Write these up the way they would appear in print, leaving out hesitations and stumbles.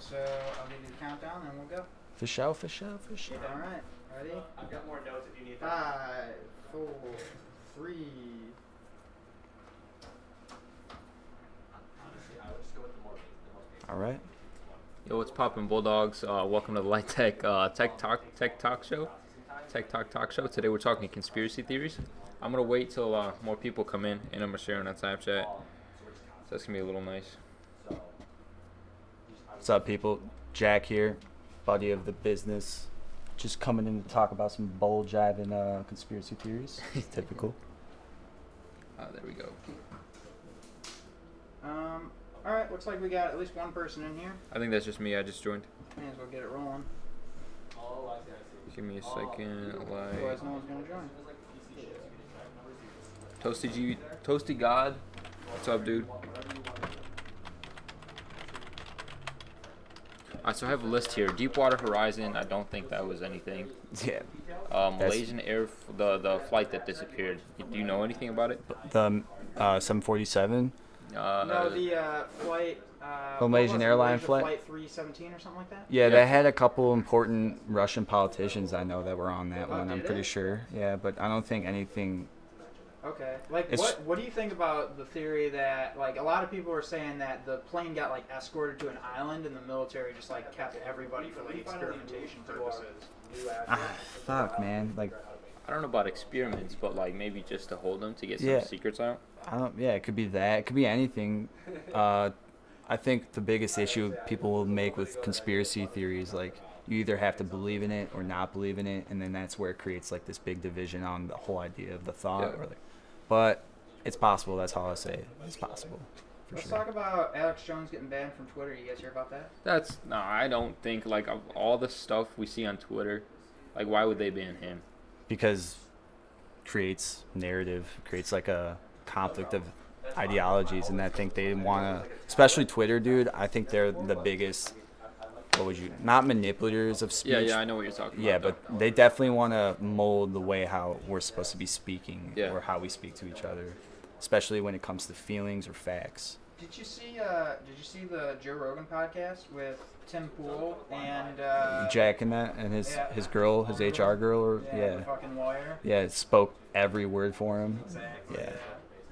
so I'll give you the countdown and we'll go. For sure, for sure, for sure. All right, ready? I've got more notes if you need them. 5, 4, 3. Honestly, I would just go with the most basic. All right. Yo, what's poppin', Bulldogs? Welcome to the Lytetech Tech Talk Show. Tech Talk Show. Today we're talking conspiracy theories. I'm gonna wait till more people come in, and I'm gonna share on Snapchat. So that's gonna be a little nice. What's up, people? Jack here, buddy of the business. Just coming in to talk about some bold jiving conspiracy theories. Typical. There we go. All right, looks like we got at least one person in here. I think that's just me. I just joined. May as well get it rolling. Oh, I see. Give me a second. Otherwise, no one's gonna join. Toasty God. What's up, dude? So I have a list here. Deepwater Horizon. I don't think that was anything. Yeah. Malaysian the flight that disappeared. Do you know anything about it? The 747. No, the flight. The Malaysian airline flight. Flight 317 or something like that. Yeah, they had a couple important Russian politicians I know that were on that one. I'm pretty sure. Yeah, but I don't think anything. Okay. Like, what do you think about the theory that, like, a lot of people are saying that the plane got, like, escorted to an island and the military just, like, kept everybody for, like, experimentation purposes? Fuck, man. Like, I don't know about experiments, but, like, maybe just to hold them to get some secrets out. Yeah, it could be that. It could be anything. I think the biggest issue people will make with conspiracy theories, like, you either have to believe in it or not believe in it, and then that's where it creates, like, this big division on the whole idea of the thought. Yeah. Or like, but it's possible. That's all I say. It's possible. Let's talk about Alex Jones getting banned from Twitter. You guys hear about that? No, I don't think, like, of all the stuff we see on Twitter, like, why would they ban him? Because it creates narrative, creates, like, a conflict of ideologies, and I think they want to, especially Twitter, dude. I think they're the biggest. Not manipulators of speech. Yeah, I know what you're talking about. Yeah, but they definitely want to mold the way how we're supposed to be speaking or how we speak to each other, especially when it comes to feelings or facts. Did you see the Joe Rogan podcast with Tim Pool and Jack and that and his girl, his HR girl, the fucking lawyer? Yeah, it spoke every word for him. Exactly. Yeah.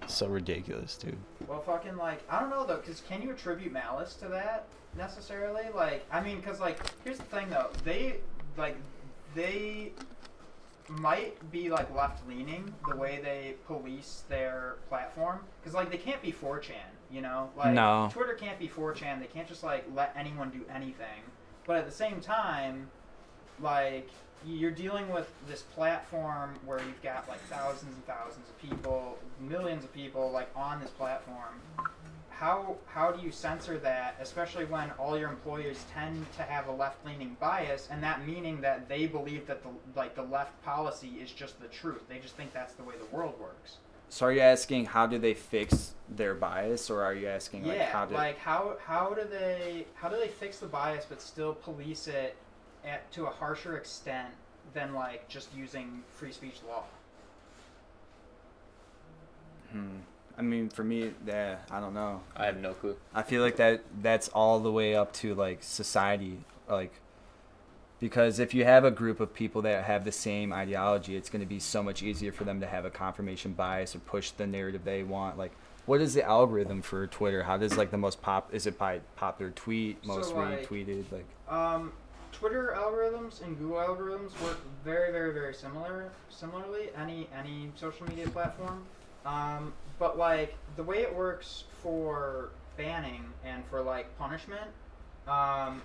So ridiculous, dude. Well, fucking, like, I don't know, though, because can you attribute malice to that necessarily? Like, I mean, because, like, here's the thing, though. They might be, like, left-leaning the way they police their platform. Because, like, they can't be 4chan, you know? Like, no. Twitter can't be 4chan. They can't just, like, let anyone do anything. But at the same time, like, you're dealing with this platform where you've got, like, thousands and thousands of people, millions of people, like, on this platform. How do you censor that, especially when all your employees tend to have a left-leaning bias, and that meaning that they believe that the left policy is just the truth. They just think that's the way the world works. So are you asking how do they fix their bias, or are you asking how do they fix the bias but still police it to a harsher extent than, like, just using free speech law? I mean, for me, I don't know. I have no clue. I feel like that's all the way up to, like, society, like, because if you have a group of people that have the same ideology, it's going to be so much easier for them to have a confirmation bias or push the narrative they want. Like, what is the algorithm for Twitter? How does, like, the most is it by popular tweet, most retweeted, like? Twitter algorithms and Google algorithms work very, very, very similarly. Any social media platform. But, like, the way it works for banning and for, like, punishment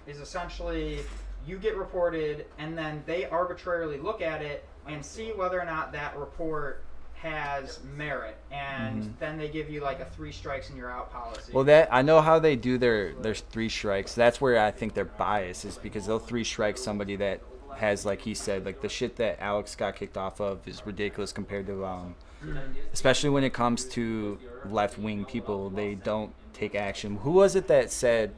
is essentially you get reported and then they arbitrarily look at it and see whether or not that report has merit, and then they give you, like, a 3 strikes and you're out policy. Well, I know how they do their 3 strikes. That's where I think their bias is, because they'll 3 strike somebody that has, like he said, like, the shit that Alex got kicked off of is ridiculous compared to especially when it comes to left-wing people. They don't take action. Who was it that said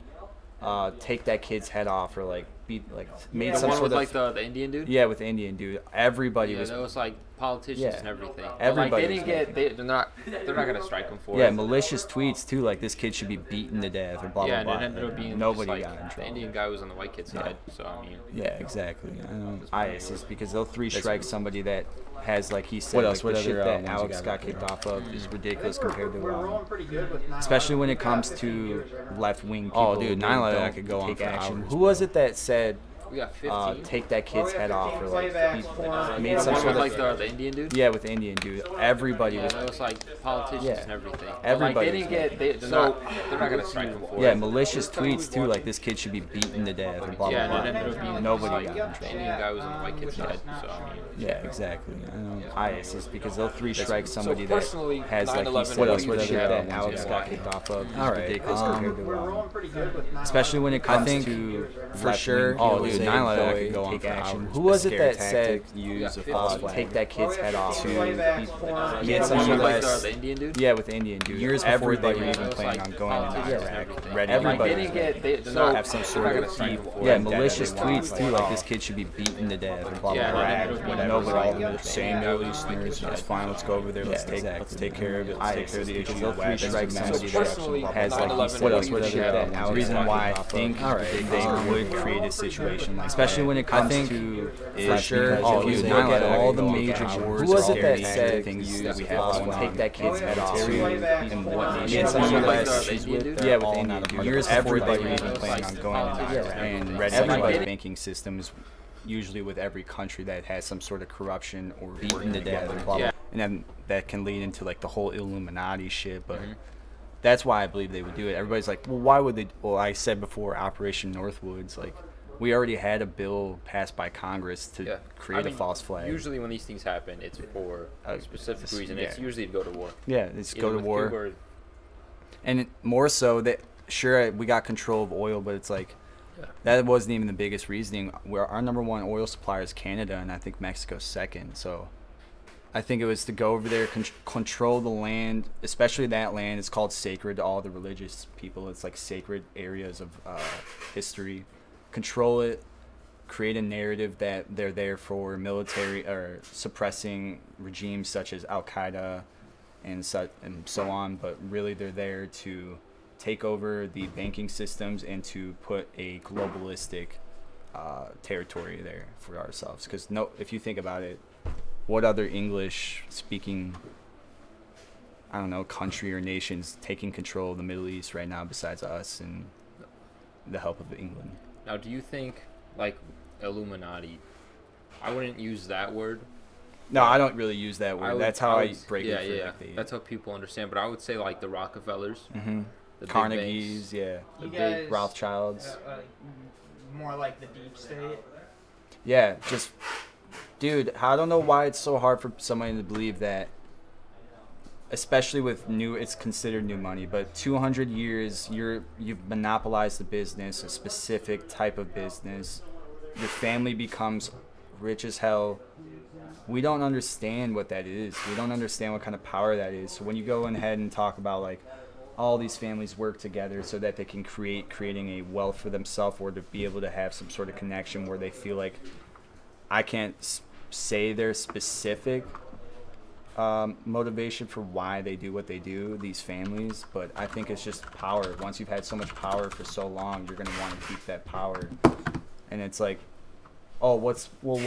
take that kid's head off, or, like, made Yeah. some The one sort with of like the Indian dude. yeah, with the Indian dude. Everybody Yeah, was that was like politicians Yeah. and everything. But, Everybody like, they was didn't get. They're not gonna strike him for yeah it. malicious tweets too. Like this kid should be beaten to death or blah Yeah, blah and blah. it ended up being Nobody just, like, got in the trouble. Indian guy was on the white kid's side. So I mean, Yeah, exactly. I know. ISIS because they'll three strike somebody that has like he said. What else? Like, What the other shit that ones you Alex got got out there? kicked off of is ridiculous I think compared to we're rolling pretty good with 9/11. especially when it We've got comes 15 to years right now. left wing people. Oh, dude, that 9/11 don't I could go on take for action. hours, Who was it that said we got 15. take that kid's we have head off 15 or like playbacks he for- made Yeah, some the one sort with of like the Indian dude. yeah with the Indian dude. Everybody Yeah, was that was like politicians Yeah. and everything. But, Everybody like, they was didn't get. They're not gonna strike him for yeah it. malicious tweets too. Like this kid should be beaten to death or blah Yeah, blah and it blah. ended up being Nobody like, got in the trouble. Indian guy was on the white kid's side. So I mean, Yeah, exactly. I know. ISIS because they'll three strike somebody personally, that has like he 9/11 said What like else? What the other shit that ones Alex you got got? kicked off of. Is All right, ridiculous compared to We're rolling pretty good with 9/11. especially when it I comes think to for left-wing sure. people Oh, that dude, say, 9/11 I "Boy, could go on take for action." hours. Who was it Scare that said tactic, use a Yeah, false take flag. that kid's head off? To He yeah, had the some one sort with of like the Indian dude. yeah with the Indian dude. Years before everybody they was were even It was planning like on going into politicians Iraq. and everything. Ready. Everybody Like, was they didn't get. so They're have some not sort gonna of strike him for yeah it. malicious they want, tweets too. Like this kid should be beaten to death or blah Yeah, blah and blah. it When ended up nobody being was the saying Indian no guy was on the listeners, white it's kid's fine. Let's go over there. Yeah, Let's exactly. take care of it. Let's take care of the issue. They'll Three strike somebody So personally, that has like he 9/11 said What else? like What the other shit that ones Alex you reason got why I kicked off of? think All right, they would create a situation like especially when it I comes think to for sure. Oh, Dude, dude, look 9/11 at all the I could go major on for wars. hours. Who was it that Scary said things that we we have have going take on. that kid's head off Two waybacks and for- what Yeah, nation some he sort of was like the Indian dude. yeah with all Indian not a dude. part of Years it. before they were Everybody even was planning like on going into politicians Iraq. and And everything. everybody's Like, banking systems usually with every country that has some sort of corruption or beaten Working to death together. and blah, Yeah. blah. And then that can lead into like the whole Illuminati shit. But Mhm. that's why I believe they would do it. Everybody's like, well, why would they? Well, I said before, Operation Northwoods, like we already had a bill passed by Congress to Yeah. create I mean, a false flag. Usually, when these things happen, it's for a specific this- reason. yeah. It's usually to go to war. Yeah, it's Either go to with war. Cuba or- And more so that sure we got control of oil, but it's like Yeah. that wasn't even the biggest reasoning. Where our number one oil supplier is Canada, and I think Mexico's second. So I think it was to go over there, control the land, especially that land. It's called sacred to all the religious people. It's like sacred areas of history. Control it, create a narrative that they're there for military or suppressing regimes such as Al Qaeda and so on. But really, they're there to take over the banking systems and to put a globalistic territory there for ourselves. Because if you think about it, what other English-speaking, I don't know, country or nations taking control of the Middle East right now besides us and the help of England? Now, do you think, like, Illuminati, I wouldn't use that word. No, I don't really use that I word. would- That's how I would- break yeah, it for yeah. like the That's how people understand. But I would say, like, the Rockefellers, mm-hmm. the big Carnegie's, banks. yeah, You the guys, big Rothschilds. More like the deep state. Yeah, just, dude, I don't know why it's so hard for somebody to believe that, especially with it's considered new money, but 200 years, you've monopolized the business, a specific type of business. Your family becomes rich as hell. We don't understand what that is. We don't understand what kind of power that is. So when you go ahead and talk about like all these families work together so that they can creating a wealth for themselves or to be able to have some sort of connection where they feel like I can't say their specific motivation for why they do what they do, these families, but I think it's just power. Once you've had so much power for so long, you're going to want to keep that power. And it's like, oh,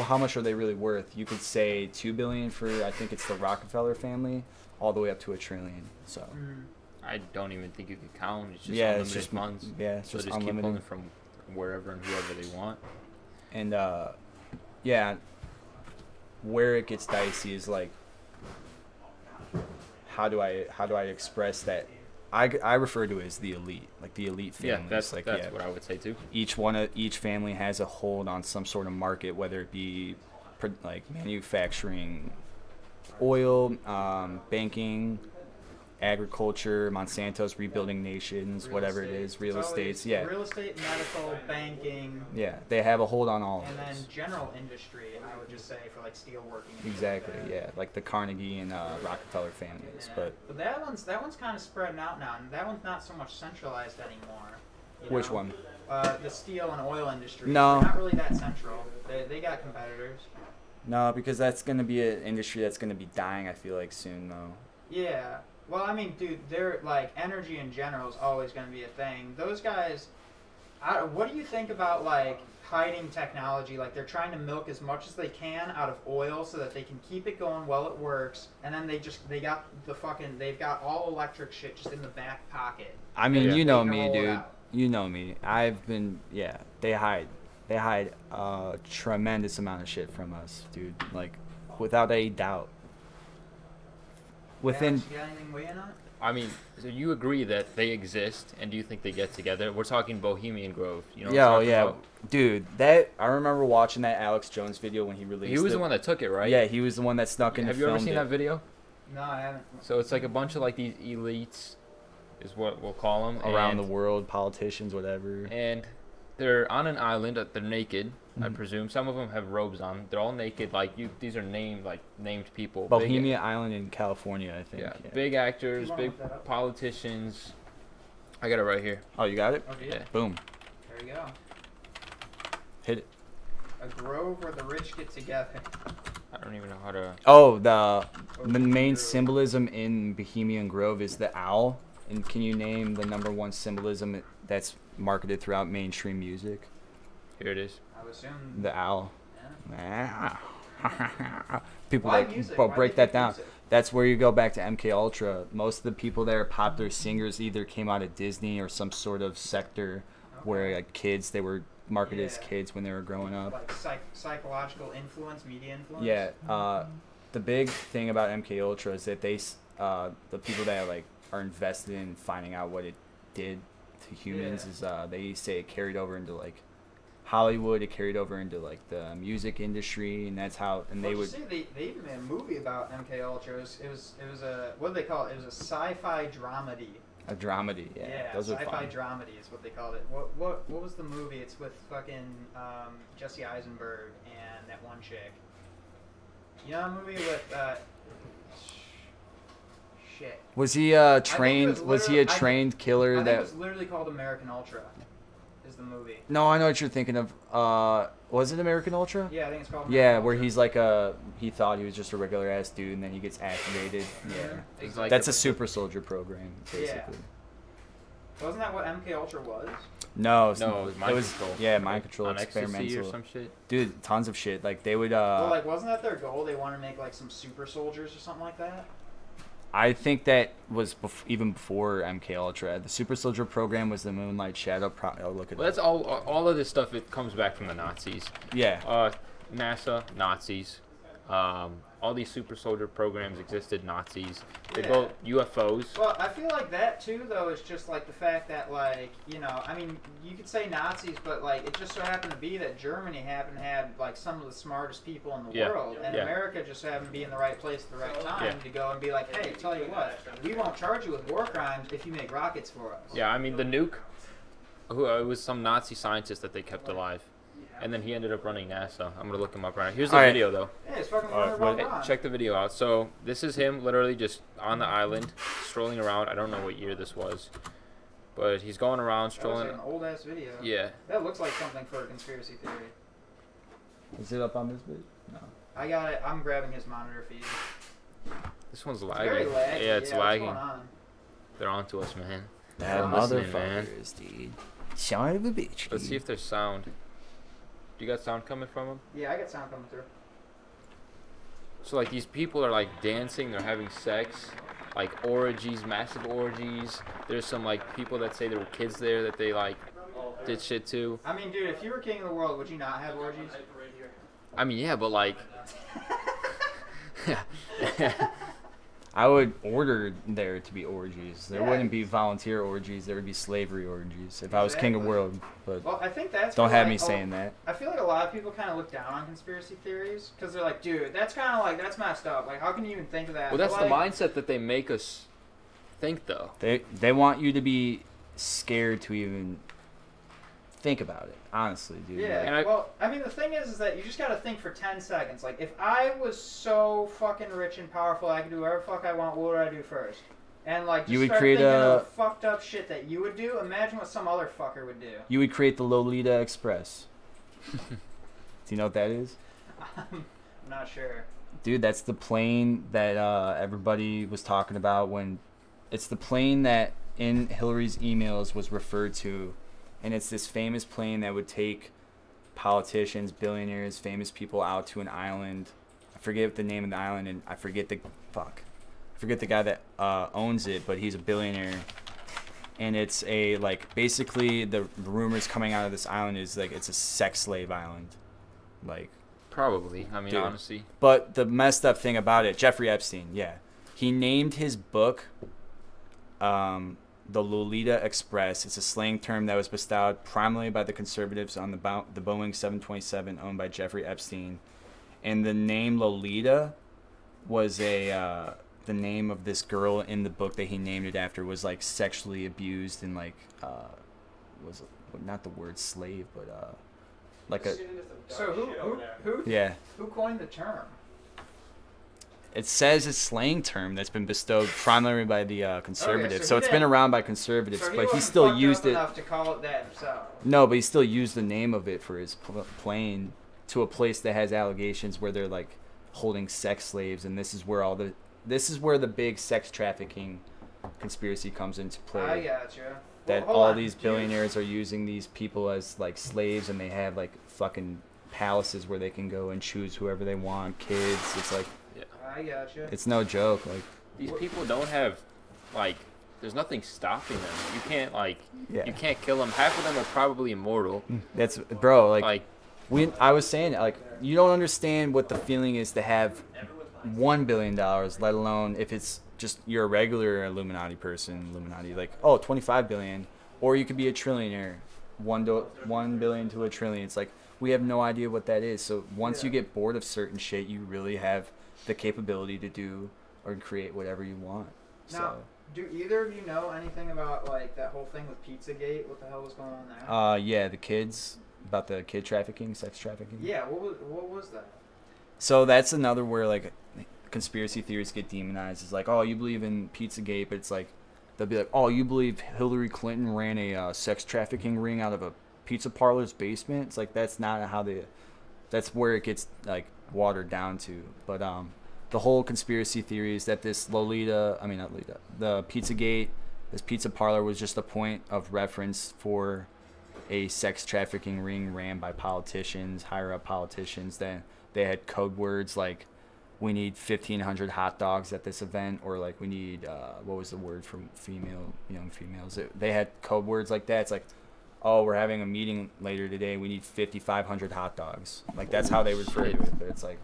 how much are they really worth? You could say $2 billion for, I think it's the Rockefeller family, all the way up to $1 trillion. So I don't even think you can count. It's just yeah, unlimited it's just funds. yeah, it's So just just keep unlimited. pulling from wherever and whoever they want. And yeah, where it gets dicey is like, how do I express that? I refer to it as the elite, like the elite families. Yeah, that's like what I would say too. Each family has a hold on some sort of market, whether it be like manufacturing, oil, banking, agriculture, Monsanto's rebuilding nations, whatever it is, real estate. Yeah, Real estate, medical, banking, yeah, they have a hold on all and of then this. general industry. I would just say for like steel working. and stuff Exactly, like that. yeah, like the Carnegie and Rockefeller families, but that one's kind of spreading out now, and that one's not so much centralized anymore. you which know? one? the steel and oil industry. No. They're not really that central. They got competitors. No, because that's going to be an industry that's going to be dying, I feel like, soon, though. Yeah. Well, I mean, dude, they're like energy in general is always going to be a thing. Those guys. What do you think about like hiding technology? Like they're trying to milk as much as they can out of oil so that they can keep it going while it works, and then they've got all electric shit just in the back pocket. I mean, Yeah. you know They can me, roll it dude. out. You know me. They hide a tremendous amount of shit from us, dude. Like, without a doubt. Within, Alex, you got anything weighing on it? I mean, so you agree that they exist, and do you think they get together? We're talking Bohemian Grove. You know what I'm talking about? dude. I remember watching that Alex Jones video when he released it. He was the one that took it, right? Yeah, he was the one that snuck in. Have you ever seen that video? No, I haven't. So it's like a bunch of like these elites, is what we'll call them, around the world, politicians, whatever. and they're on an island. They're naked, I Mhm. presume. Some of them have robes on. They're all naked. Like these are named people. Bohemia Island in California, I think. Yeah, big actors, You wanna big look that up? politicians. I got it right here. Oh, you got it? Okay. Yeah. Boom. There you go. Hit it. A grove where the rich get together. I don't even know how to. Oh, the Bohemian main Grove. symbolism in Bohemian Grove is the owl. And can you name the #1 symbolism that's marketed throughout mainstream music? Here it is. I would assume. The owl. Yeah. People Why like, music? bro, Why break do you that pick down. music? That's where you go back to MK Ultra. Most of the people that are popular singers either came out of Disney or some sort of sector where like kids, they were marketed as Yeah. kids when they were growing up. Like psychological influence, media influence. Yeah, the big thing about MK Ultra is that the people that like are invested in finding out what it did to humans Yeah. is they say it carried over into like Hollywood, it carried over into like the music industry, and that's how. And Well, they would. see, they even made a movie about MK Ultra. It was a what do they call it? It was a sci-fi dramedy. A dramedy, yeah, those are sci-fi fun. dramedy is what they called it. What was the movie? It's with fucking Jesse Eisenberg and that one chick. You know, a movie with shit. Was he trained? was Was he a literally- trained killer I think it that? was literally called American Ultra. Is the movie? No, I know what you're thinking of. Was it American Ultra? Yeah, I think it's called. Yeah, American where Ultra. he's like he thought he was just a regular ass dude, and then he gets activated. Yeah, It's like that's a super soldier program, basically. Wasn't that what MK Ultra was? No, No, it was mind control. Yeah, mind control, on ecstasy or experimental. some shit. Dude, tons of shit. Like they would. Well, like, wasn't that their goal? They want to make like some super soldiers or something like that. I think that was even before MK Ultra. The super soldier program was the Moonlight Shadow. I'll look at Well, that's all of this stuff. It comes back from the Nazis. Yeah. NASA, Nazis. All these super soldier programs existed. Nazis. They Yeah. built UFOs. Well, I feel like that too, though, is just like the fact that, like, you know, I mean, you could say Nazis, but like, it just so happened to be that Germany happened to have like some of the smartest people in the Yeah. world, and Yeah. America just happened to be in the right place at the right time Yeah. to go and be like, hey, tell you what, we won't charge you with war crimes if you make rockets for us. Yeah, I mean the nuke. It was some Nazi scientist that they kept alive, and then he ended up running NASA. I'm gonna look him up right now. Here's the All right. video though. Hey, it's fucking Alright, Wonder what- Woman. Check the video out. So this is him literally just on the island, strolling around. I don't know what year this was, but he's going around That was strolling. like an old ass video. Yeah. That looks like something for a conspiracy theory. Is it up on this page? No. I got it. I'm grabbing his monitor feed. This one's It's very lagging. laggy. Yeah, it's What's lagging. going on? They're on to us, man. That Listening, man. motherfuckers, dude. Son of a bitch. Let's see dude. if there's sound. Do you got sound coming from him? Yeah, I got sound coming through. So like these people are like dancing, they're having sex, like orgies, massive orgies. There's some like people that say there were kids there that they like did shit to. I mean, dude, if you were king of the world, would you not have orgies? I mean, yeah, but like, I would order there to be orgies. There Yeah. wouldn't be volunteer orgies. There would be slavery orgies if I was king of Exactly. world. But Well, I think that's don't where, have like, me saying that. I feel like a lot of people kind of look down on conspiracy theories because they're like, dude, that's kind of like, that's messed up. Like, how can you even think of that? well, that's But, the like, mindset that they make us think, though. They want you to be scared to even think about it. Honestly, dude. Yeah, And well, I mean, the thing is that you just got to think for 10 seconds. Like, if I was so fucking rich and powerful, I could do whatever the fuck I want, what would I do first? and like just You would start create thinking a- of fucked up shit that you would do. Imagine what some other fucker would do. You would create the Lolita Express. Do you know what that is? I'm not sure. Dude, that's the plane that everybody was talking about when... It's the plane that in Hillary's emails was referred to, and it's this famous plane that would take politicians, billionaires, famous people out to an island. I forget the name of the island, and I forget the guy that owns it, but he's a billionaire. And it's a, like, basically the rumors coming out of this island is like it's a sex slave island. Like, Probably. I mean, Dude. honestly. but the messed up thing about it, Jeffrey Epstein, yeah. He named his book the Lolita Express. It's a slang term that was bestowed primarily by the conservatives on the Boeing 727 owned by Jeffrey Epstein. And the name Lolita was the name of this girl in the book that he named it after was like sexually abused and like was not the word slave, but like a So who yeah. who coined the term? It says it's slang term that's been bestowed primarily by the conservatives. so So he it's been didn't- around by conservatives, So but he wasn't still fucked used up it. enough to call it that himself. No, but he still used the name of it for his plane to a place that has allegations where they're like holding sex slaves, and this is where the big sex trafficking conspiracy comes into play. I gotcha. That Well, hold all on. these Do you- billionaires are using these people as like slaves, and they have like fucking palaces where they can go and choose whoever they want, kids. It's like I gotcha. it's no joke. Like These people don't have, like, there's nothing stopping them. You can't, like, yeah, you can't kill them. Half of them are probably immortal. that's bro. Like, I was saying, like, you don't understand what the feeling is to have $1 billion, let alone if it's just you're a regular Illuminati person, like, oh, 25 billion, or you could be a trillionaire, 1 billion to a trillion. It's like we have no idea what that is. So once you get bored of certain shit, you really have the capability to do or create whatever you want. Now, So, do either of you know anything about like that whole thing with Pizzagate? What the hell was going on there? yeah, the kids about the kid trafficking, sex trafficking. Yeah, what was that? So that's another where like conspiracy theories get demonized. It's like, oh, you believe in Pizzagate, but it's like they'll be like, oh, you believe Hillary Clinton ran a sex trafficking ring out of a pizza parlor's basement. It's like that's not how that's where it gets like watered down to. But the whole conspiracy theory is that this the Pizzagate, this pizza parlor was just a point of reference for a sex trafficking ring ran by politicians, higher up politicians. That they had code words like, we need 1,500 hot dogs at this event, or like we need what was the word for young females? They had code words like that. It's like, oh, we're having a meeting later today. We need 5,500 hot dogs. Like that's how they refer to it. But it's like,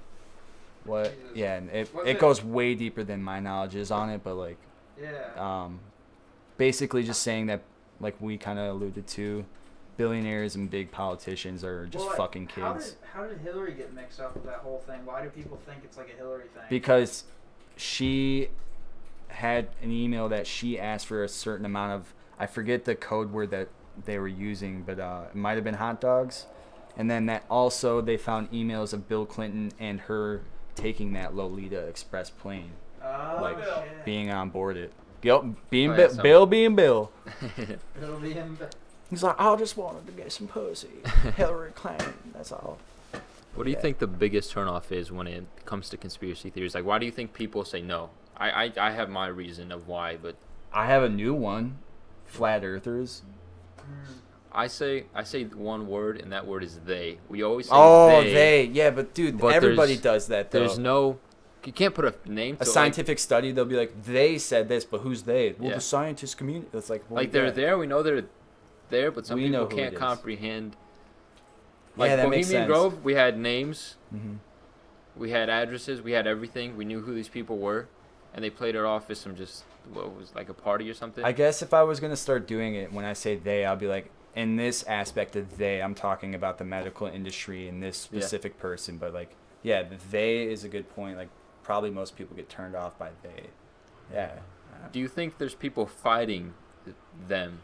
what? Jesus. Yeah, and Was it it- goes way deeper than my knowledge is on it. But like, Yeah. basically just saying that, like we kind of alluded to, billionaires and big politicians are just Well, fucking kids. How did Hillary get mixed up with that whole thing? Why do people think it's like a Hillary thing? Because she had an email that she asked for a certain amount of, I forget the code word that they were using, but it might have been hot dogs. And then that also they found emails of Bill Clinton and her taking that Lolita Express plane, Oh, like shit. being on board it. Yep, being Oh, yeah, Bill being Bill. It'll be him. He's like, I just wanted to get some pussy. Hillary Clinton, that's all. what do you Yeah. think the biggest turnoff is when it comes to conspiracy theories? Like, why do you think people say no? I have my reason of why, but I have a new one, flat earthers. I say one word, and that word is they. We always say Oh, yeah, but dude, But everybody there's- does that though. There's no, you can't put a name to A it. scientific study, they'll be like, they said this, but who's they? Well, Yeah. the scientist community. It's like, well, Like they're yeah. there, we know they're there, but some We know people who it can't is. comprehend. Yeah, Like that makes Bohemian sense. Grove, we had names, Mhm. we had addresses, we had everything. We knew who these people were, and they played it off as some just what was like a party or something. I guess if I was gonna start doing it, when I say they, I'll be like, in this aspect of they, I'm talking about the medical industry and this Yeah. specific person. But like, yeah, the they is a good point. Like, probably most people get turned off by they. Yeah. Do you think there's people fighting them?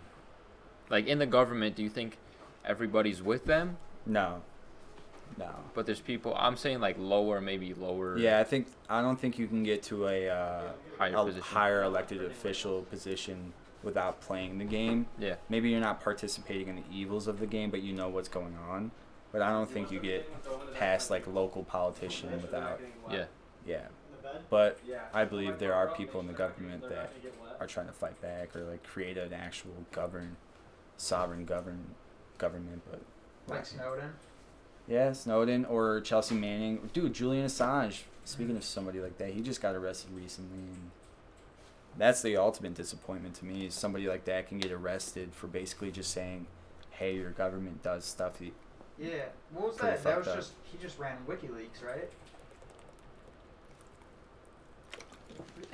Like in the government, do you think everybody's with them? No. No. But there's people. I'm saying like lower, maybe lower. Yeah, I don't think you can get to a Higher position. higher elected official position without playing the game. Yeah. Maybe you're not participating in the evils of the game, but you know what's going on. But I don't think you get past like local politician without. Yeah. Yeah. But I believe there are people in the government that are trying to fight back or like create an actual sovereign government. But Like Snowden. yeah, Snowden or Chelsea Manning. Dude, Julian Assange. Speaking of somebody like that, he just got arrested recently. And that's the ultimate disappointment to me is somebody like that can get arrested for basically just saying, hey, your government does stuff. Yeah. What was Pretty that? That fucked was up. just he just ran WikiLeaks, right?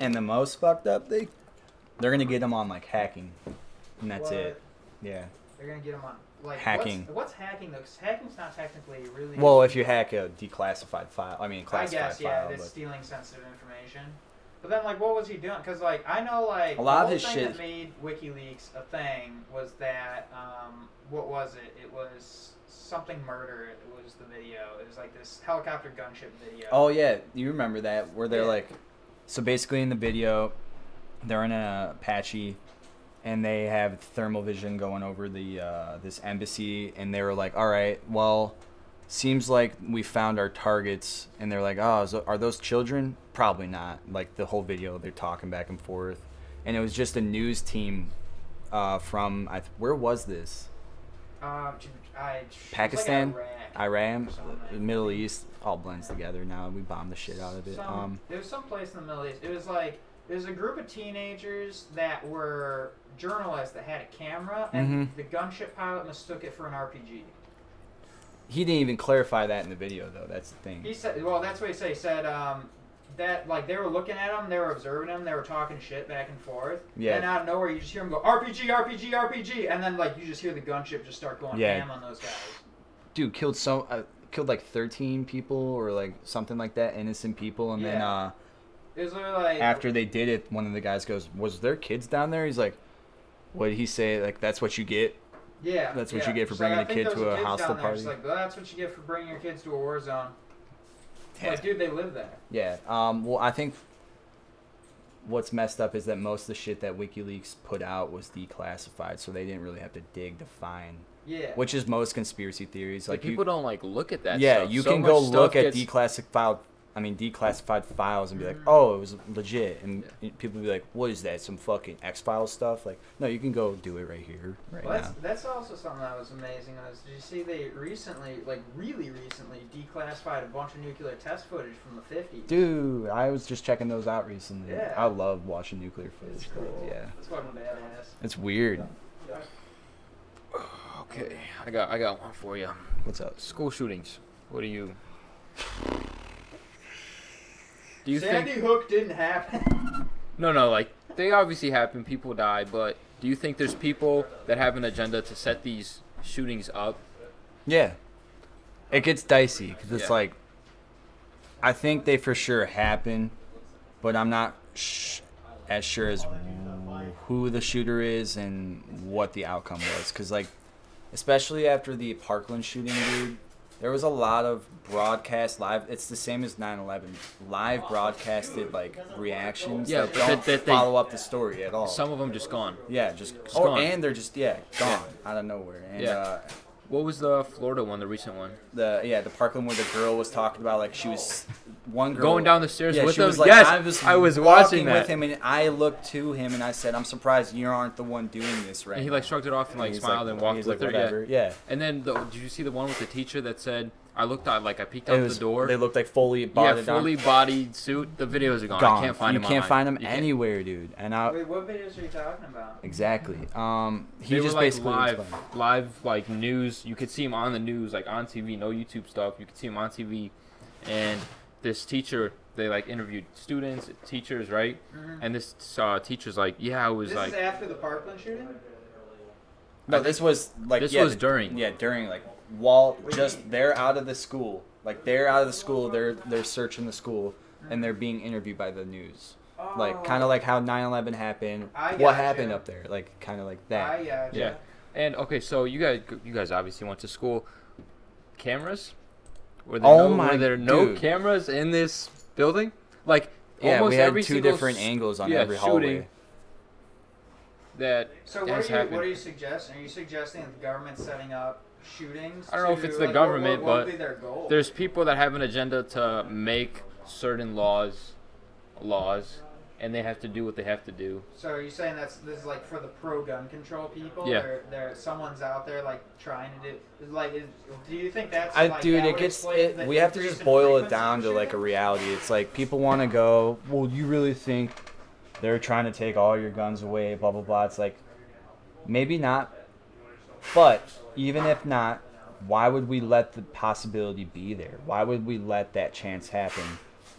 And the most fucked up thing, they're going to get him on like hacking. And that's What? it. Yeah. They're gonna get him on like Hacking. What's hacking though? Because hacking's not technically really. Well, if you hack a declassified file, I mean, I classified guess yeah, file. it's But stealing sensitive information. But then like, what was he doing? Because like I know like A lot the of whole his thing shit- that made WikiLeaks a thing was that what was it? It was something murder. It was the video. It was like this helicopter gunship video. Oh yeah, you remember that where they're Yeah. like, so basically in the video, they're in a Apache, and they have thermal vision going over the this embassy, and they were like, all right, well, seems like we found our targets, and they're like, oh, are those children? Probably not. Like the whole video, they're talking back and forth, and it was just a news team from where was this? Pakistan, It was like Iran, something. the Middle East, all blends together now. We bombed the shit out of it. It was some place in the Middle East. It was like there's a group of teenagers that were journalists that had a camera, and the gunship pilot mistook it for an RPG. He didn't even clarify that in the video, though. That's the thing. He said, well, that's what he said. He said that like they were looking at him, they were observing him, they were talking shit back and forth. Yeah. And out of nowhere, you just hear him go RPG, RPG, RPG, and then like you just hear the gunship just start going Yeah. ham on those guys. Dude killed like 13 people or like something like that, innocent people, and Yeah. It was literally like then after they did it, one of the guys goes, "Was there kids down there?" He's like, "What did he say? Like that's what you get." yeah, That's what yeah. you get for She's like, bringing I a think kid there to was a kids hostile down there. party. She's like, well, that's what you get for bringing your kids to a war zone. Yeah. Like, dude, they live there. Yeah. Well, I think what's messed up is that most of the shit that WikiLeaks put out was declassified, so they didn't really have to dig to find. Yeah. Which is most conspiracy theories. Like Like people don't like look at that. yeah, stuff. you So can much go stuff look at gets- declassified files and be like, Mhm. oh, it was legit, and people be like, what is that? Some fucking X-Files stuff? Like, no, you can go do it right here, right Well, now. that's also something that was amazing. Did you see they recently, like really recently, declassified a bunch of nuclear test footage from the 50s? Dude, I was just checking those out recently. Yeah. I love watching nuclear It's footage. cool. Yeah, It's fucking badass. it's weird. Okay, I got one for you. What's up? School shootings. What do you Sandy think? Hook didn't happen. No, like they obviously happen. People die, but do you think there's people that have an agenda to set these shootings up? Yeah, it gets dicey because it's Yeah. like, I think they for sure happen, but I'm not as sure as who the shooter is and what the outcome was. Because like, especially after the Parkland shooting, dude, there was a lot of broadcast live. It's the same as 9/11. Live broadcasted like reactions Yeah, that but don't they- follow up the story at all. Some of them just gone. Yeah, just gone. and they're just gone out of nowhere. And Yeah. What was the Florida one, the recent one? the Parkland where the girl was talking about like she was one girl Going down the stairs with she him? was like, Yes, I was watching walking that. with him and I looked to him and I said, I'm surprised you aren't the one doing this right And he now." like shrugged it off and like he's smiled and walked he's with like, her. whatever. Yeah. And then did you see the one with the teacher that said, I peeked It out was, the door. They looked like fully Yeah, bodied fully bodied suit. The videos are gone. I can't find you him. can't online. find him You can't. anywhere, dude. And I Wait, what videos are you talking about? exactly. He They just were like basically live explained. like news. You could see him on the news, like on TV, no YouTube stuff. You could see him on TV, and this teacher, they like interviewed students, teachers, right? Mhm. And this teacher's like, yeah, I was This like, is after the Parkland shooting? No, this was like this yeah, was during. Yeah, during like while just they're out of the school. Like they're out of the school, they're searching the school and they're being interviewed by the news. Like kind of like how 9/11 happened. I What gotcha. happened up there? Like kind of like that. I gotcha. Yeah. And okay, so you guys obviously went to school. Cameras, Were there no dude. cameras in this building? Like Yeah, almost we had every two single different angles on yeah, every shooting hallway. that So has happened. what are you suggesting? Are you suggesting that the government's setting up shootings? I don't know if to, it's the like, government, what would but be their goal? There's people that have an agenda to make certain laws, and they have to do what they have to do. So are you saying this is like for the pro gun control people? Yeah. Someone's out there like trying to do like. Do you think that's Dude, that it would gets explain the we have to increase just in boil it frequency down of to like a shooting? reality. It's like people want to go, well, you really think they're trying to take all your guns away, blah blah blah. It's like maybe not, but even if not, why would we let the possibility be there? Why would we let that chance happen?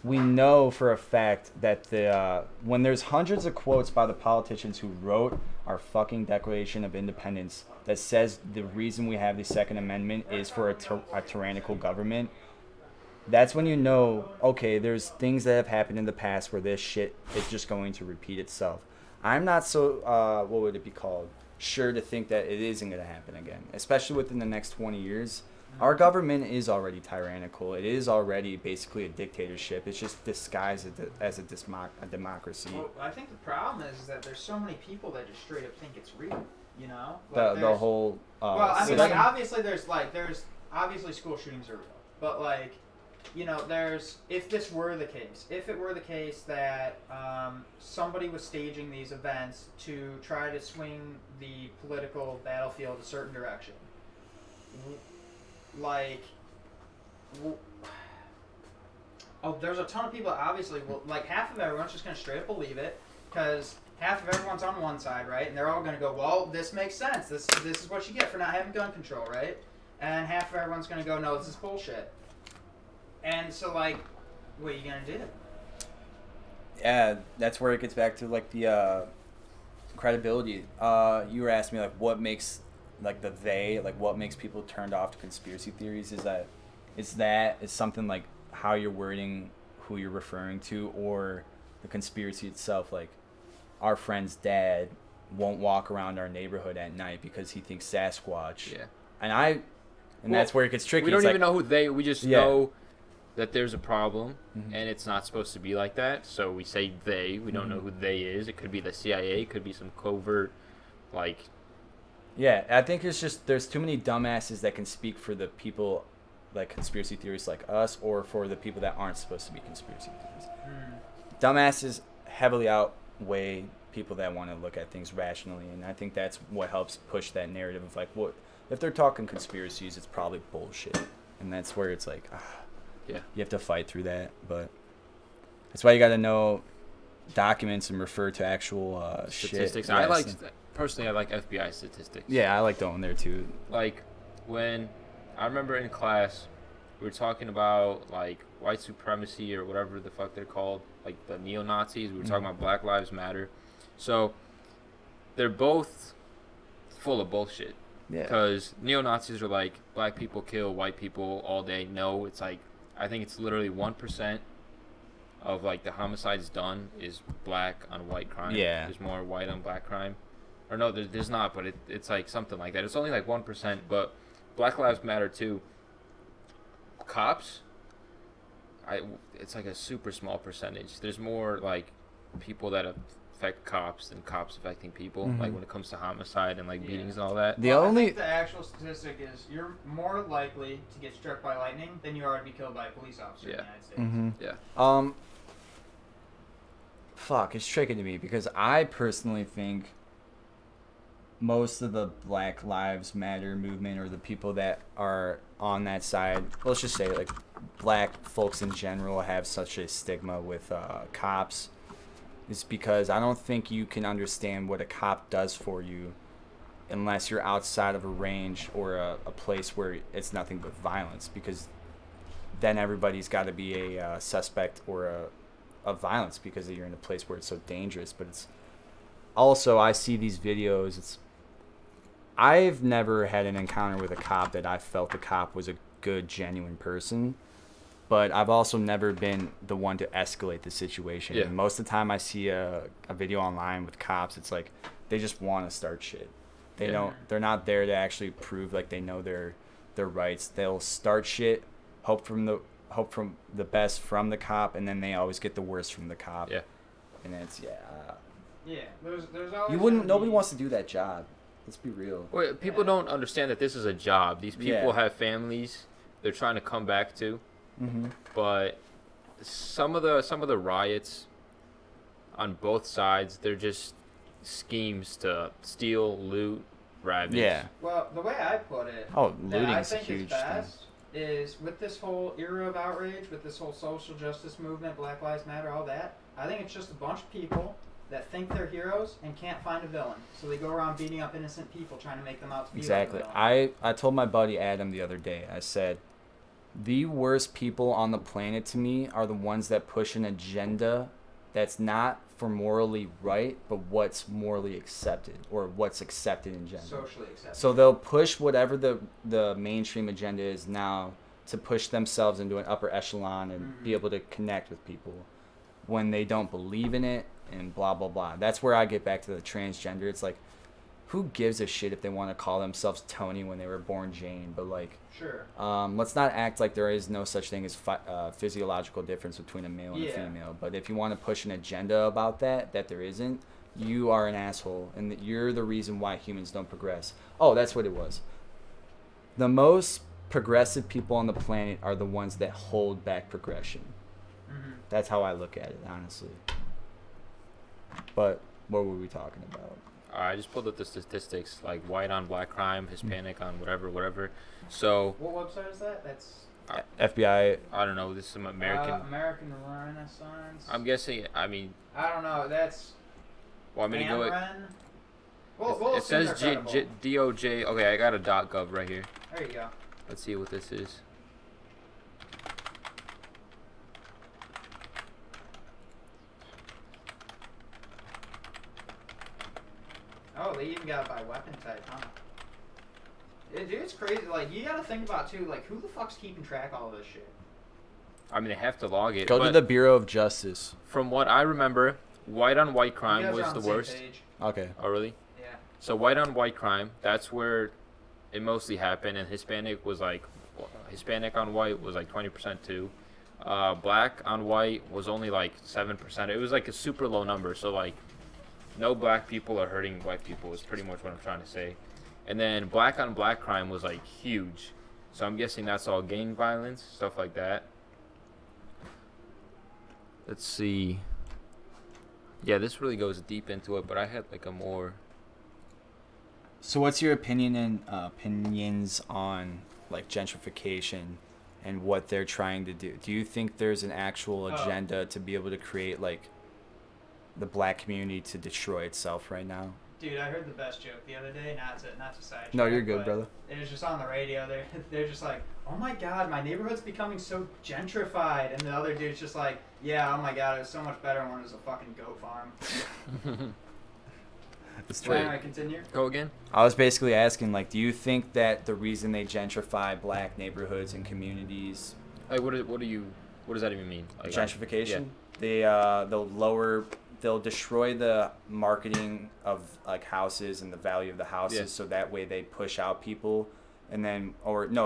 We know for a fact that when there's hundreds of quotes by the politicians who wrote our fucking Declaration of Independence that says the reason we have the Second Amendment is for a tyrannical government, that's when you know, okay, there's things that have happened in the past where this shit is just going to repeat itself. I'm not so, what would it be called, sure to think that it isn't going to happen again, especially within the next 20 years. Our government is already tyrannical. It is already basically a dictatorship. It's just disguised as a democracy. Well, I think the problem is that there's so many people that just straight up think it's real. You know, The whole. well, I mean, system. obviously there's obviously school shootings are real, but if this were the case, if it were the case that somebody was staging these events to try to swing the political battlefield a certain direction, there's a ton of people that obviously will, like half of everyone's just going to straight up believe it because half of everyone's on one side, right? And they're all going to go, well, this makes sense. This is what you get for not having gun control, right? And half of everyone's going to go, no, this is bullshit. And so, what are you going to do? Yeah, that's where it gets back to the credibility. You were asking me what makes what makes people turned off to conspiracy theories is something like how you're wording who you're referring to, or the conspiracy itself. Like our friend's dad won't walk around our neighborhood at night because he thinks Sasquatch. Yeah. And that's where it gets tricky. We don't even know who they. We just know that there's a problem, Mhm. and it's not supposed to be like that. So we say they. We don't know who they is. It could be the CIA. It could be some covert, Yeah, I think it's just there's too many dumbasses that can speak for the people, like conspiracy theorists like us, or for the people that aren't supposed to be conspiracy theorists. Dumbasses heavily outweigh people that want to look at things rationally, and I think that's what helps push that narrative of what if they're talking conspiracies, it's probably bullshit, and that's where it's you have to fight through that. But that's why you got to know documents and refer to actual statistics. Shit. Personally, I like FBI statistics. Yeah, I like going there too. Like when I remember in class, we were talking about white supremacy or whatever the fuck they're called, like the neo-Nazis. We were talking about Black Lives Matter. So they're both full of bullshit. Yeah. Because neo-Nazis are like, black people kill white people all day. No, it's I think it's literally 1% of the homicides done is black on white crime. Yeah. There's more white on black crime. Or no, there's not, but it's something like that. It's only 1%, but Black Lives Matter too. Cops, it's a super small percentage. There's more people that affect cops than cops affecting people. When it comes to homicide and beatings and all that. I think the actual statistic is you're more likely to get struck by lightning than you are to be killed by a police officer in the United States. Yeah. Fuck, it's tricky to me because I personally think most of the Black Lives Matter movement, or the people that are on that side, let's just say black folks in general, have such a stigma with cops, is because I don't think you can understand what a cop does for you unless you're outside of a range or a place where it's nothing but violence, because then everybody's got to be a suspect or of violence because you're in a place where it's so dangerous. But it's also, I see these videos, I've never had an encounter with a cop that I felt the cop was a good, genuine person, but I've also never been the one to escalate the situation. Yeah. And most of the time I see a video online with cops, it's they just want to start shit. They're not there to actually prove they know their rights. They'll start shit hope from the best from the cop, and then they always get the worst from the cop. Yeah. And it's Yeah, there's always. you wouldn't. gonna Nobody be- wants to do that job. Let's be real. Well, people don't understand that this is a job. These people Yeah. have families they're trying to come back to. Mm-hmm. But some of the riots on both sides, they're just schemes to steal, loot, ravage. Yeah. Well, the way I put it, Oh, that I looting's a think huge is thing. best is with this whole era of outrage, with this whole social justice movement, Black Lives Matter, all that. I think it's just a bunch of people that think they're heroes and can't find a villain, so they go around beating up innocent people, trying to make them out to be Exactly. like a villain. I told my buddy Adam the other day. I said, the worst people on the planet to me are the ones that push an agenda that's not for morally right, but what's morally accepted or what's accepted in general. Socially accepted. So they'll push whatever the mainstream agenda is now to push themselves into an upper echelon and be able to connect with people when they don't believe in it and blah, blah, blah. That's where I get back to the transgender. It's like, who gives a shit if they want to call themselves Tony when they were born Jane? But like, Sure. let's not act like there is no such thing as physiological difference between a male and a Yeah. female. But if you want to push an agenda about that there isn't, you are an asshole, and that you're the reason why humans don't progress. Oh, that's what it was. The most progressive people on the planet are the ones that hold back progression. Mm-hmm. That's how I look at it, honestly. But what were we talking about? I just pulled up the statistics, like white on black crime, Hispanic on whatever. So What website is that? That's FBI. I don't know. This is some American. American Renaissance. I'm guessing. I mean, I don't know. That's want me to go? AmRen? We'll It assume says they're credible. DOJ. Okay, I got a .gov right here. There you go. Let's see what this is. Oh, they even got it by weapon type, huh? Yeah, dude, it's crazy. Like, you gotta think about, too, like, who the fuck's keeping track of all this shit? I mean, they have to log it. Go to but the Bureau of Justice. From what I remember, white on white You crime guys are was on the same worst. page. Okay. Oh, really? Yeah. So white on white crime, that's where it mostly happened, and Hispanic on white was like 20% too. Black on white was only like 7%. It was like a super low number. So like, no black people are hurting white people is pretty much what I'm trying to say. And then black on black crime was like huge. So I'm guessing that's all gang violence, stuff like that. Let's see. Yeah, this really goes deep into it, but I had like a more. So what's your opinions on like gentrification and what they're trying to do? Do you think there's an actual agenda to be able to create like the black community to destroy itself right now? Dude, I heard the best joke the other day, not to sidetrack. No, you're good, but brother. It was just on the radio. They're just like, oh my god, my neighborhood's becoming so gentrified. And the other dude's just like, yeah, oh my god, it was so much better when it was a fucking goat farm. It's Can I continue? Go again? I was basically asking, like, do you think that the reason they gentrify black neighborhoods and communities, Like, what does that even mean? Like, gentrification, they'll destroy the marketing of like houses and the value of the houses, Yeah. so that way they push out people, and then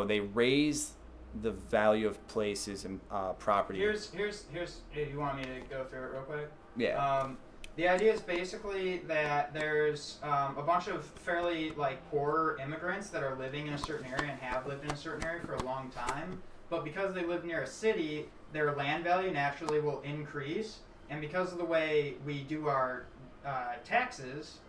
they raise the value of places and property. Here's if you want me to go through it real quick. Yeah. The idea is basically that there's a bunch of fairly like poor immigrants that are living in a certain area and have lived in a certain area for a long time, but because they live near a city, their land value naturally will increase, and because of the way we do our taxes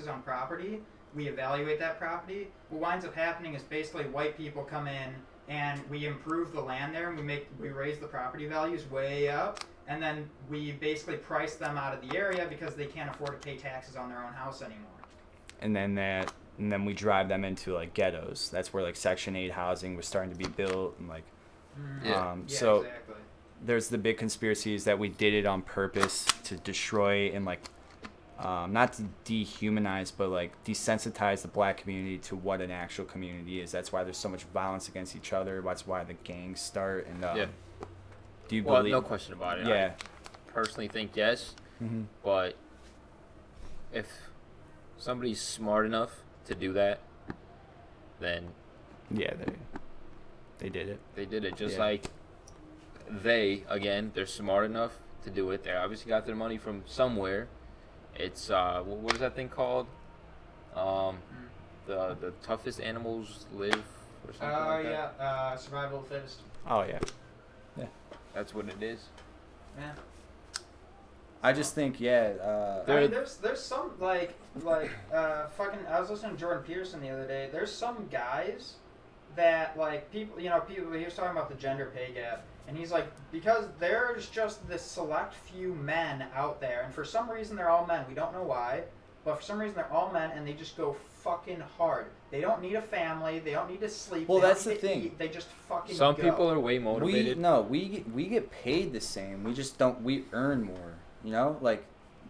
on property, we evaluate that property. What winds up happening is basically white people come in and we improve the land there, and we raise the property values way up. And then we basically price them out of the area because they can't afford to pay taxes on their own house anymore. And then we drive them into like ghettos. That's where like Section 8 housing was starting to be built, and like Yeah. so Exactly. there's the big conspiracies that we did it on purpose to destroy and like not to dehumanize, but like desensitize the black community to what an actual community is. That's why there's so much violence against each other. That's why the gangs start. And Yeah. do you Well, believe? no question about it. Yeah. I personally think yes, Mm-hmm. but if somebody's smart enough to do that, then Yeah. They did it. They did it just Yeah. like they're smart enough to do it. They obviously got their money from somewhere. It's what is that thing called? The toughest animals live or something like that. Survival of the fittest. Oh yeah. That's what it is. Yeah. I just think yeah. I mean, there's some fucking. I was listening to Jordan Peterson the other day. There's some guys that like people. He was talking about the gender pay gap, and he's like, because there's just this select few men out there, and for some reason they're all men. We don't know why, but for some reason they're all men, and they just go fucking hard. They don't need a family. They don't need to sleep. Well, they don't that's need the to thing. eat, they just fucking Some go. people are way motivated. We get paid the same. We just don't. We earn more. You know, like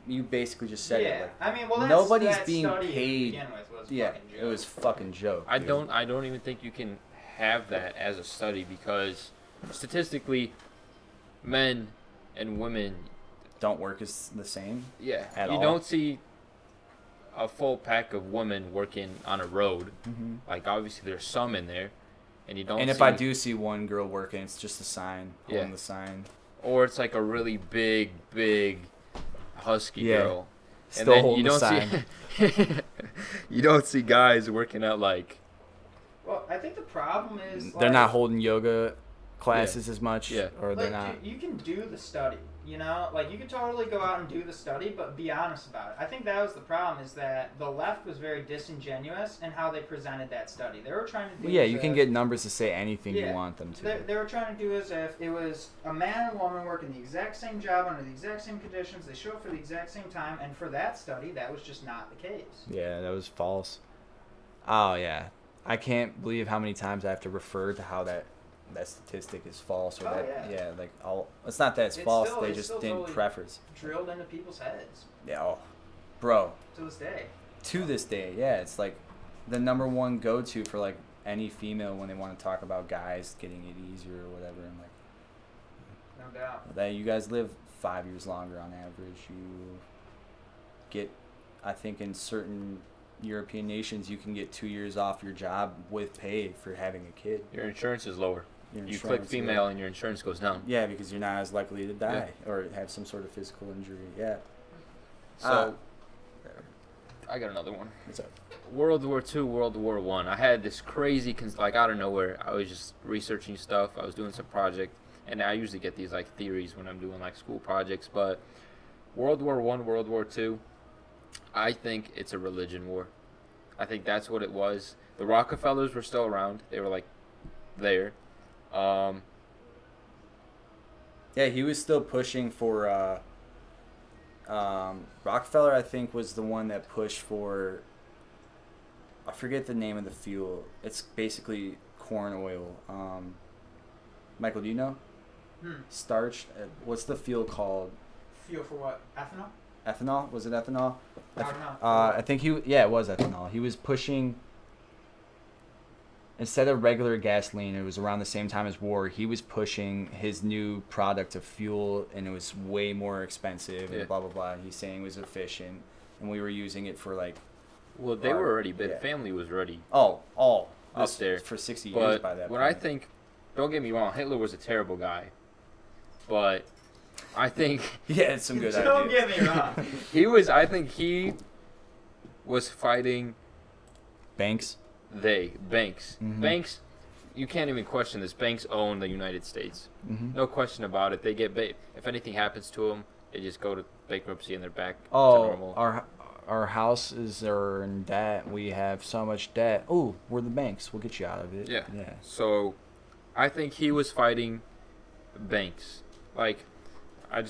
you basically just said yeah. it. Like, I mean, well, nobody's that being study paid. To begin with was yeah, fucking joke. it was fucking joke. I dude. don't even think you can have that as a study because statistically, men and women, don't work as the same. yeah, At you all. don't see a full pack of women working on a road. Mm-hmm. Like obviously there's some in there, and you don't. And if see, I do see one girl working, it's just a sign. Holding Yeah. the sign. or it's like a really big husky Yeah. girl. And Still then holding you the don't sign. see you don't see guys working out like Well, I think the problem is They're like, not holding yoga classes as much. Yeah. Or they're like, not. you can do the study, you know? Like, you can totally go out and do the study, but be honest about it. I think that was the problem, is that the left was very disingenuous in how they presented that study. They were trying to do Well, yeah, as you can if- get numbers to say anything Yeah. you want them to. They were trying to do as if it was a man and woman working the exact same job under the exact same conditions. They show up for the exact same time, and for that study, that was just not the case. Yeah, that was false. Oh yeah, I can't believe how many times I have to refer to how that statistic is false or Oh, that yeah. like it's not that it's It's false. still- They it's just still didn't totally- preface. Drilled into people's heads Yeah, bro. to this day. To this day, yeah, it's like the number one go-to for like any female when they want to talk about guys getting it easier or whatever. I'm like, No doubt. that you guys live 5 years longer on average. You get, I think in certain European nations, you can get 2 years off your job with pay for having a kid. your insurance is lower. Your You click insurance, female and your insurance goes down. Yeah, because you're not as likely to die or have some sort of physical injury. Yeah. So I got another one. What's up? World War II, World War One. I had this crazy, like out of nowhere, I was just researching stuff. I was doing some project, and I usually get these like theories when I'm doing like school projects. But World War One, World War II, I think it's a religion war. I think that's what it was. The Rockefellers were still around. They were like there. Yeah, he was still pushing for. Rockefeller, I think, was the one that pushed for. I forget the name of the fuel. It's basically corn oil. Michael, do you know? Starch. What's the fuel called? Fuel for what? Ethanol? Ethanol? Was it ethanol? I don't know. I think yeah, it was ethanol. He was pushing. Instead of regular gasoline, it was around the same time as war. He was pushing his new product of fuel, and it was way more expensive. Yeah. And blah blah blah. He's saying it was efficient, and we were using it for like Well, they were already big. Yeah. Family was already up Up there. for 60 years But by that when point. I think, don't get me wrong, Hitler was a terrible guy. But I think yeah, it's some good Don't ideas. get me wrong. I think he was fighting Banks. Banks. Mhm. Banks, you can't even question this. Banks own the United States. Mm-hmm. No question about it. They get, if anything happens to them, they just go to bankruptcy and they're back to Oh, normal. our houses are in debt. We have so much debt. Oh, we're the banks. We'll get you out of it. Yeah. Yeah. So, I think he was fighting banks. Like, I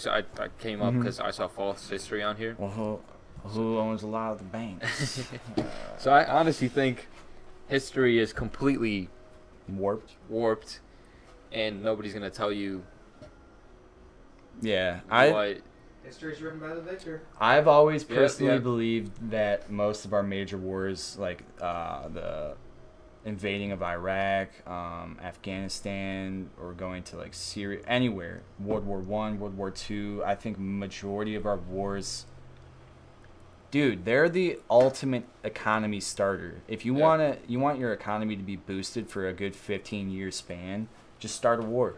came up Mhm. because I saw false history on here. Well, who owns a lot of the banks? So I honestly think history is completely warped, and nobody's gonna tell you Yeah, what. History's written by the victor. I've always Yeah, personally yeah. believed that most of our major wars, like the invading of Iraq, Afghanistan, or going to like Syria, anywhere, World War I, World War II, I think majority of our wars Dude, they're the ultimate economy starter. If you want your economy to be boosted for a good 15-year span, just start a war.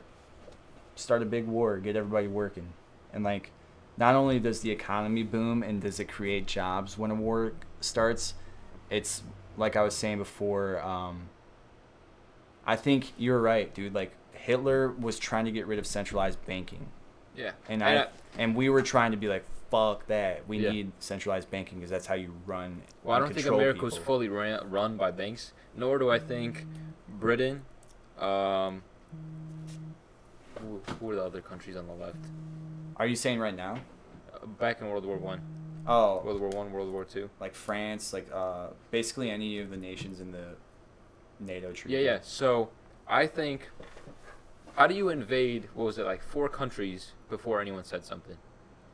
Start a big war, get everybody working. And like not only does the economy boom and does it create jobs when a war starts, it's like I was saying before, I think you're right, dude. Like Hitler was trying to get rid of centralized banking. Yeah. And we were trying to be like, fuck that. We Yeah. need centralized banking because that's how you run. Well, I and don't think control America was people. fully run by banks, nor do I think Britain. Who are the other countries on the left? Are you saying right now? Back in World War One, Oh, World War One, World War Two. like France, like basically any of the nations in the NATO treaty. Yeah. So I think, how do you invade? What was it, like 4 countries before anyone said something?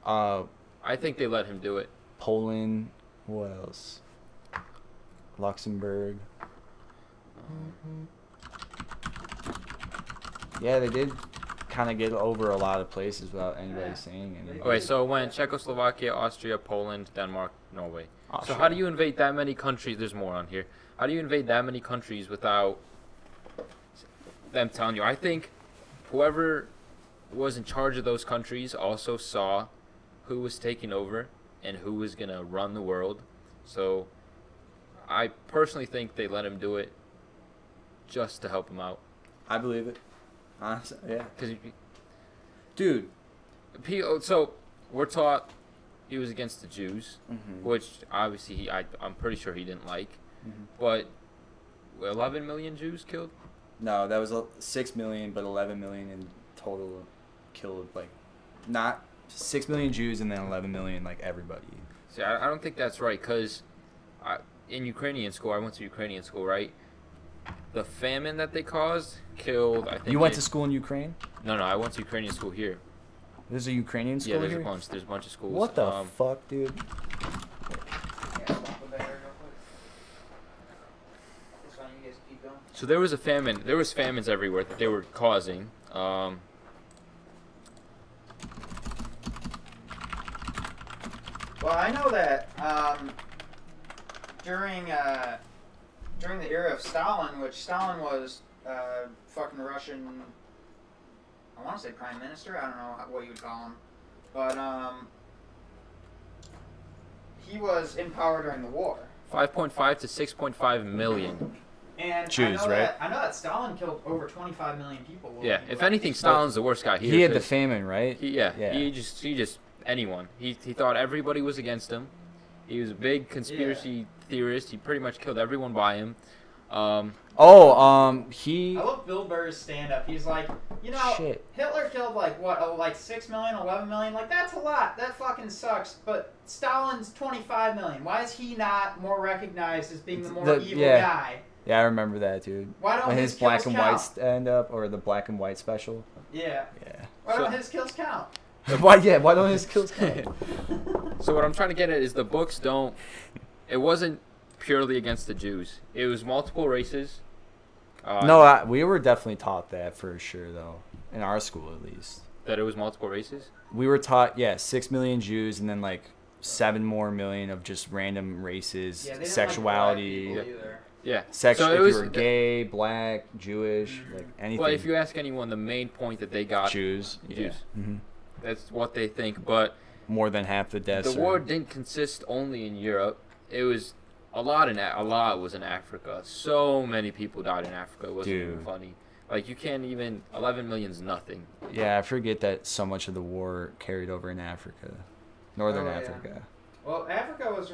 I think they let him do it. Poland. What else? Luxembourg. Yeah, they did kind of get over a lot of places without anybody saying anything. Okay, so it went Czechoslovakia, Austria, Poland, Denmark, Norway. So Austria. how do you invade that many countries? There's more on here. How do you invade that many countries without them telling you? I think whoever was in charge of those countries also saw who was taking over and who was going to run the world. So I personally think they let him do it just to help him out. I believe it. Honestly, yeah. Cause Dude. so we're taught he was against the Jews, Mm-hmm. which obviously I'm pretty sure he didn't like. Mm-hmm. But 11 million Jews killed? No, that was 6 million, but 11 million in total killed. Like, not 6 million Jews and then 11 million, like everybody. See, I don't think that's right, because in Ukrainian school, I went to Ukrainian school, right? The famine that they caused killed, I think. You went to school in Ukraine? No, I went to Ukrainian school here. There's a Ukrainian school Yeah, there's here? a bunch. There's a bunch of schools. What the fuck, dude? Yeah, swap the battery real quick. It's fine, you guys keep going. So there was a famine. There was famines everywhere that they were causing. Well, I know that during the era of Stalin, which Stalin was fucking Russian, I want to say prime minister. I don't know what you would call him, but he was in power during the war. 5.5 to 6.5 million. And Jews, I know right? I know that Stalin killed over 25 million people. Yeah, if anything, Stalin's the worst guy here. He had the 'cause famine, right? He just anyone. He thought everybody was against him. He was a big conspiracy theorist. He pretty much killed everyone by him. He. I love Bill Burr's stand-up. He's like, Shit. Hitler killed like 6 million, 11 million. Like, that's a lot. That fucking sucks. But Stalin's 25 million. Why is he not more recognized as being the more evil guy? Yeah, I remember that, dude. Why don't When his his black kills and white count? stand-up, or the black and white special. Yeah. Yeah. Why don't his kills count? Why don't his kills count? So what I'm trying to get at is the books don't. It wasn't purely against the Jews. It was multiple races. No, we were definitely taught that for sure, though. In our school, at least. That it was multiple races. We were taught, 6 million Jews, and then like 7 more million of just random races, Yeah, they didn't sexuality, like black people either. Yeah. sexual. So it if was you were gay, black, Jewish, like anything. Well, if you ask anyone, the main point that they got Jews, Jews. hmm That's what they think. But more than half the deaths. the war didn't consist only in Europe. It was a lot was in Africa. So many people died in Africa. It wasn't even Dude. funny. Like, you can't even. 11 million's nothing. Yeah, I forget that so much of the war carried over in Africa, Northern Oh, yeah. Africa. Well, Africa was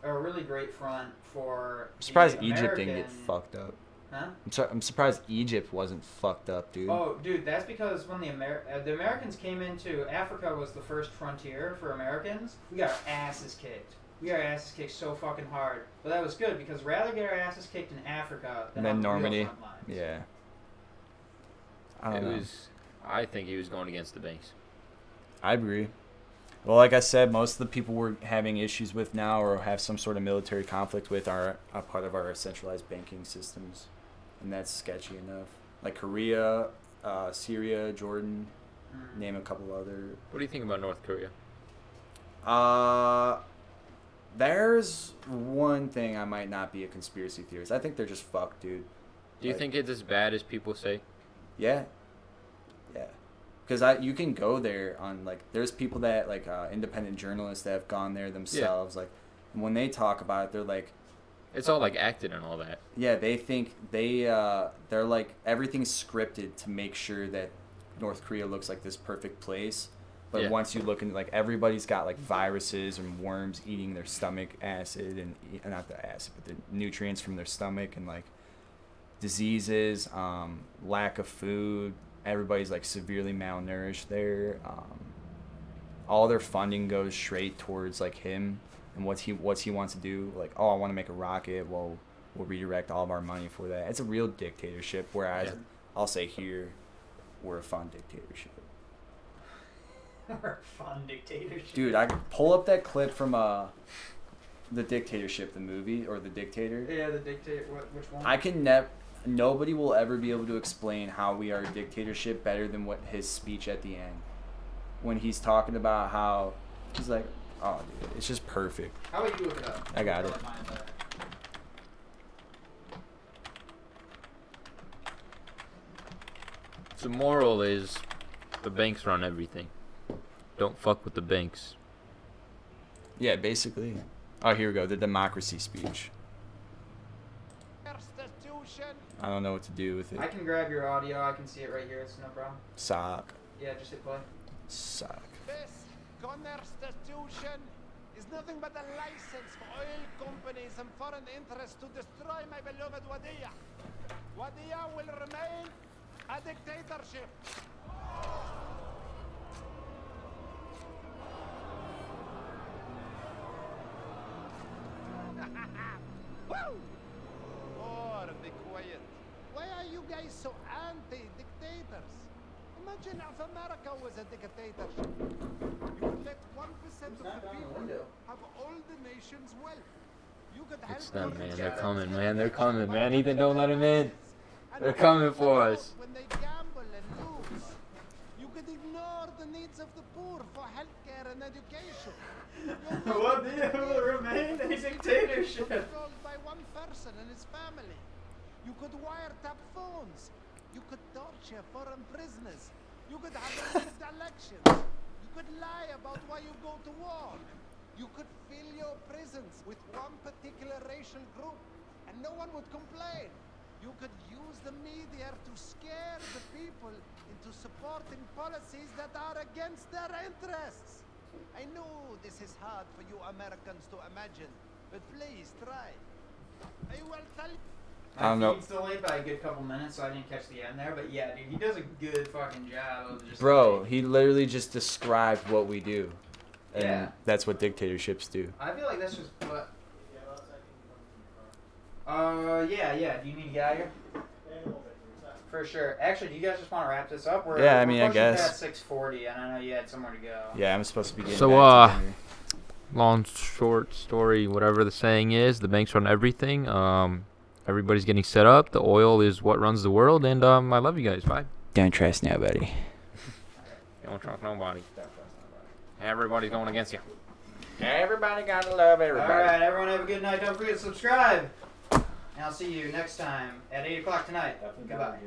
a really great front for. I'm surprised the Egypt didn't get American- fucked up. Huh? I'm surprised Egypt wasn't fucked up, dude. Oh, dude, that's because when the Americans came into Africa was the first frontier for Americans. We got our asses kicked. We got our asses kicked so fucking hard, but that was good because rather get our asses kicked in Africa than And then on the real Normandy. front lines. Yeah. I don't know. I think he was going against the banks. I agree. Well, like I said, most of the people we're having issues with now or have some sort of military conflict with are a part of our centralized banking systems. And that's sketchy enough. Like Korea, Syria, Jordan, name a couple other. What do you think about North Korea? There's one thing I might not be a conspiracy theorist. I think they're just fucked, dude. Do you think it's as bad as people say? Yeah. Yeah. Because you can go there on, like, there's people that, like, independent journalists that have gone there themselves. Like, when they talk about it, they're like... It's all, like, acted and all that. Yeah, they think they're like, everything's scripted to make sure that North Korea looks like this perfect place. But once you look into, like, everybody's got, like, viruses and worms eating their stomach acid and, not the acid, but the nutrients from their stomach and, like, diseases, lack of food. Everybody's, like, severely malnourished there. All their funding goes straight towards, like, him and what he wants to do. Like, oh, I want to make a rocket. Well, we'll redirect all of our money for that. It's a real dictatorship, whereas I'll say here, we're a fun dictatorship. We're a fun dictatorship. Dude, I pull up that clip from The Dictatorship, the movie, or The Dictator. Yeah, The Dictator. Which one? I can nobody will ever be able to explain how we are a dictatorship better than what his speech at the end. When he's talking about how, he's like, oh, dude, it's just perfect. How about you look it up? I got it. The moral is the banks run everything. Don't fuck with the banks. Yeah, basically. Oh, here we go. The democracy speech. I don't know what to do with it. I can grab your audio. I can see it right here. It's no problem. Sock. Yeah, just hit play. Sock. This constitution is nothing but a license for oil companies and foreign interests to destroy my beloved Wadiya. Wadiya will remain a dictatorship. Woo! Or be quiet. Why are you guys so anti-dictators? Imagine if America was a dictatorship. You would let 1% of the people have all the nation's wealth. You could help It's them, man. each They're other. coming, man. They're coming, man. Ethan, don't let him in. They're coming for us. When they gamble and lose, you could ignore the needs of the poor for healthcare and education. Wadiya will remain a dictatorship. Controlled by one person and his family. You could wiretap phones. You could torture foreign prisoners. You could have rigged elections. You could lie about why you go to war. You could fill your prisons with one particular racial group, and no one would complain. You could use the media to scare the people into supporting policies that are against their interests. I know this is hard for you Americans to imagine, but please try. I will tell you. I don't know. He's delayed by a good couple minutes, so I didn't catch the end there. But yeah, dude, he does a good fucking job of just. Bro, like, he literally just described what we do. And Yeah. that's what dictatorships do. I feel like that's just what. Yeah. Do you need to get out of here? For sure. Actually, do you guys just want to wrap this up? Yeah, I mean, I pushing guess. past 6:40, and I know you had somewhere to go. Yeah, I'm supposed to be getting So, back to dinner. Long, short story, whatever the saying is, the banks run everything. Everybody's getting set up. The oil is what runs the world, and I love you guys. Bye. Don't trust nobody. Don't trust nobody. Everybody's going against you. Everybody gotta love everybody. Alright, everyone have a good night. Don't forget to subscribe. And I'll see you next time at 8 o'clock tonight. Goodbye.